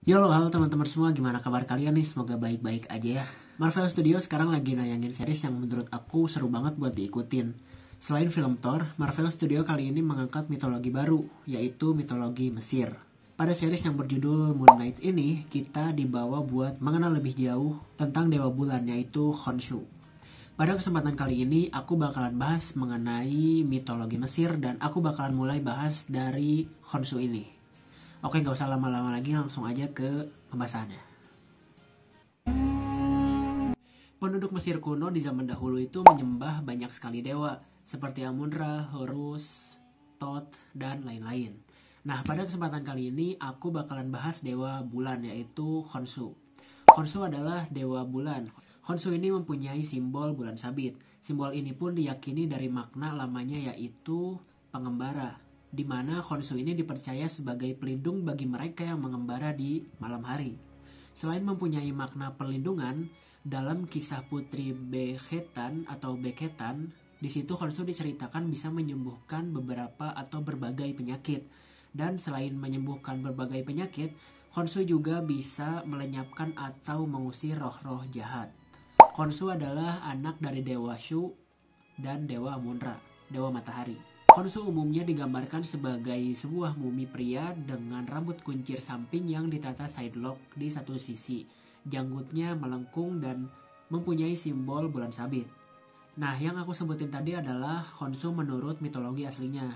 Yo, halo teman-teman semua, gimana kabar kalian nih? Semoga baik-baik aja ya. Marvel Studios sekarang lagi nayangin series yang menurut aku seru banget buat diikutin. Selain film Thor, Marvel Studio kali ini mengangkat mitologi baru, yaitu mitologi Mesir. Pada series yang berjudul Moon Knight ini, kita dibawa buat mengenal lebih jauh tentang Dewa Bulan, yaitu Khonshu. Pada kesempatan kali ini, aku bakalan bahas mengenai mitologi Mesir dan aku bakalan mulai bahas dari Khonshu ini. Oke, gak usah lama-lama lagi, langsung aja ke pembahasannya. Penduduk Mesir kuno di zaman dahulu itu menyembah banyak sekali dewa, seperti Amun-Ra, Horus, Thoth, dan lain-lain. Nah, pada kesempatan kali ini, aku bakalan bahas dewa bulan, yaitu Khonshu. Khonshu adalah dewa bulan. Khonshu ini mempunyai simbol bulan sabit. Simbol ini pun diyakini dari makna lamanya, yaitu pengembara, di mana Khonshu ini dipercaya sebagai pelindung bagi mereka yang mengembara di malam hari. Selain mempunyai makna perlindungan, dalam kisah Putri Beketan atau Beketan, di situ Khonshu diceritakan bisa menyembuhkan beberapa atau berbagai penyakit. Dan selain menyembuhkan berbagai penyakit, Khonshu juga bisa melenyapkan atau mengusir roh-roh jahat. Khonshu adalah anak dari Dewa Shu dan Dewa Amun-Ra, Dewa Matahari. Khonshu umumnya digambarkan sebagai sebuah mumi pria dengan rambut kuncir samping yang ditata side lock di satu sisi. Janggutnya melengkung dan mempunyai simbol bulan sabit. Nah, yang aku sebutin tadi adalah Khonshu menurut mitologi aslinya.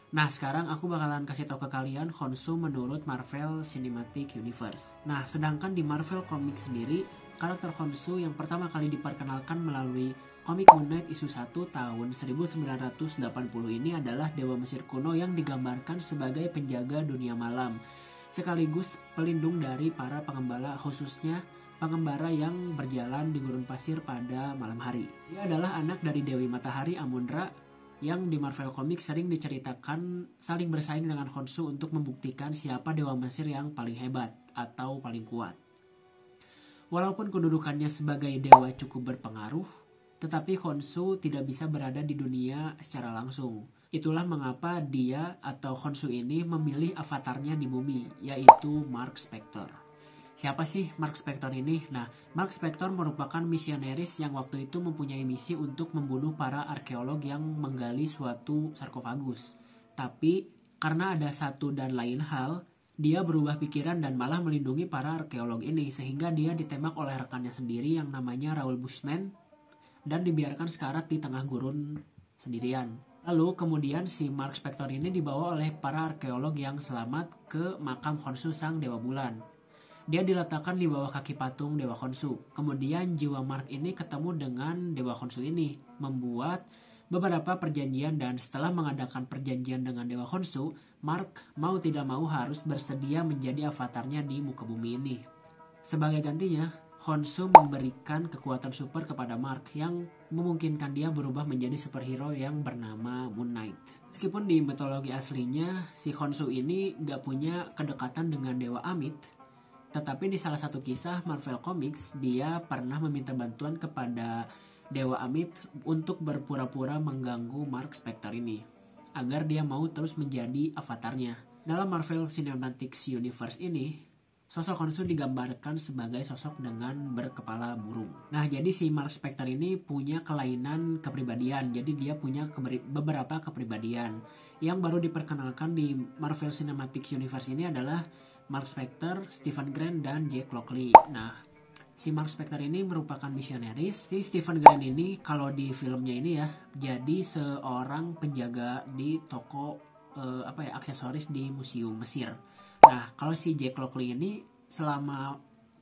Nah, sekarang aku bakalan kasih tahu ke kalian Khonshu menurut Marvel Cinematic Universe. Nah, sedangkan di Marvel Comics sendiri, karakter Khonshu yang pertama kali diperkenalkan melalui komik Moon Knight issue 1 tahun 1980 ini adalah Dewa Mesir kuno yang digambarkan sebagai penjaga dunia malam, sekaligus pelindung dari para pengembala, khususnya pengembara yang berjalan di gurun pasir pada malam hari. Dia adalah anak dari Dewi Matahari Amun-Ra yang di Marvel Comics sering diceritakan saling bersaing dengan Khonshu untuk membuktikan siapa Dewa Mesir yang paling hebat atau paling kuat. Walaupun kedudukannya sebagai dewa cukup berpengaruh, tetapi Khonshu tidak bisa berada di dunia secara langsung. Itulah mengapa dia atau Khonshu ini memilih avatarnya di bumi, yaitu Mark Spector. Siapa sih Mark Spector ini? Nah, Mark Spector merupakan misionaris yang waktu itu mempunyai misi untuk membunuh para arkeolog yang menggali suatu sarkofagus. Tapi, karena ada satu dan lain hal, dia berubah pikiran dan malah melindungi para arkeolog ini, sehingga dia ditembak oleh rekannya sendiri yang namanya Raoul Bushman dan dibiarkan sekarat di tengah gurun sendirian. Lalu kemudian si Mark Spector ini dibawa oleh para arkeolog yang selamat ke makam Khonshu sang Dewa Bulan. Dia diletakkan di bawah kaki patung Dewa Khonshu. Kemudian jiwa Mark ini ketemu dengan Dewa Khonshu ini, membuat beberapa perjanjian, dan setelah mengadakan perjanjian dengan Dewa Khonshu, Mark mau tidak mau harus bersedia menjadi avatarnya di muka bumi ini. Sebagai gantinya, Khonshu memberikan kekuatan super kepada Mark yang memungkinkan dia berubah menjadi superhero yang bernama Moon Knight. Meskipun di mitologi aslinya si Khonshu ini gak punya kedekatan dengan Dewa Amit, tetapi di salah satu kisah Marvel Comics dia pernah meminta bantuan kepada Dewa Amit untuk berpura-pura mengganggu Mark Spector ini agar dia mau terus menjadi avatarnya. Dalam Marvel Cinematic Universe ini, sosok Khonshu digambarkan sebagai sosok dengan berkepala burung. Nah, jadi si Mark Spector ini punya kelainan kepribadian. Jadi dia punya beberapa kepribadian. Yang baru diperkenalkan di Marvel Cinematic Universe ini adalah Mark Spector, Stephen Grant, dan Jake Lockley. Nah, si Mark Spector ini merupakan misionaris. Si Stephen Grant ini kalau di filmnya ini ya, jadi seorang penjaga di toko aksesoris di museum Mesir. Nah, kalau si Jake Lockley ini selama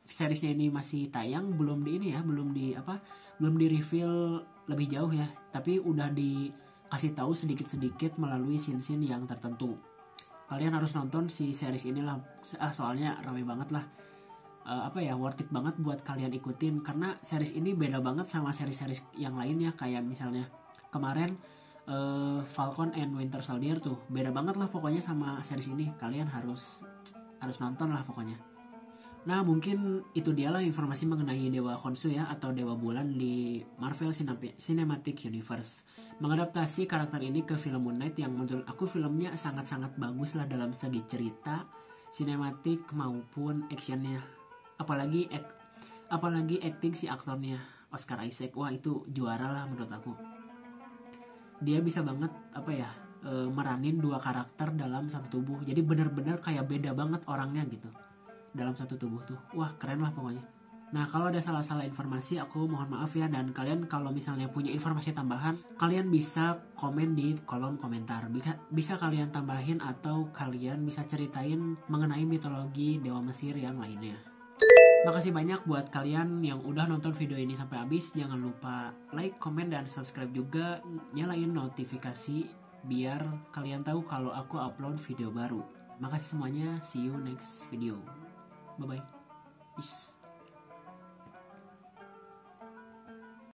seriesnya ini masih tayang belum di reveal lebih jauh ya, tapi udah dikasih tahu sedikit-sedikit melalui scene-scene yang tertentu. Kalian harus nonton si series inilah, soalnya rame banget lah. Worth it banget buat kalian ikutin karena series ini beda banget sama series-series yang lainnya, kayak misalnya kemarin Falcon and Winter Soldier tuh beda banget lah pokoknya sama series ini. Kalian harus nonton lah pokoknya. Nah, mungkin itu dialah informasi mengenai Dewa Khonshu ya, atau Dewa Bulan di Marvel Cinematic Universe. Mengadaptasi karakter ini ke film Moon Knight yang menurut aku filmnya sangat-sangat bagus lah dalam segi cerita, sinematik maupun actionnya. Apalagi acting si aktornya, Oscar Isaac. Wah, itu juara lah menurut aku. Dia bisa banget meranin dua karakter dalam satu tubuh. Jadi bener-bener kayak beda banget orangnya gitu dalam satu tubuh tuh. Wah, keren lah pokoknya. Nah, kalau ada salah-salah informasi aku mohon maaf ya, dan kalian kalau misalnya punya informasi tambahan, kalian bisa komen di kolom komentar. Bisa kalian tambahin atau kalian bisa ceritain mengenai mitologi Dewa Mesir yang lainnya. Makasih banyak buat kalian yang udah nonton video ini sampai habis. Jangan lupa like, komen, dan subscribe juga. Nyalain notifikasi biar kalian tahu kalau aku upload video baru. Makasih semuanya. See you next video. Bye-bye. Peace.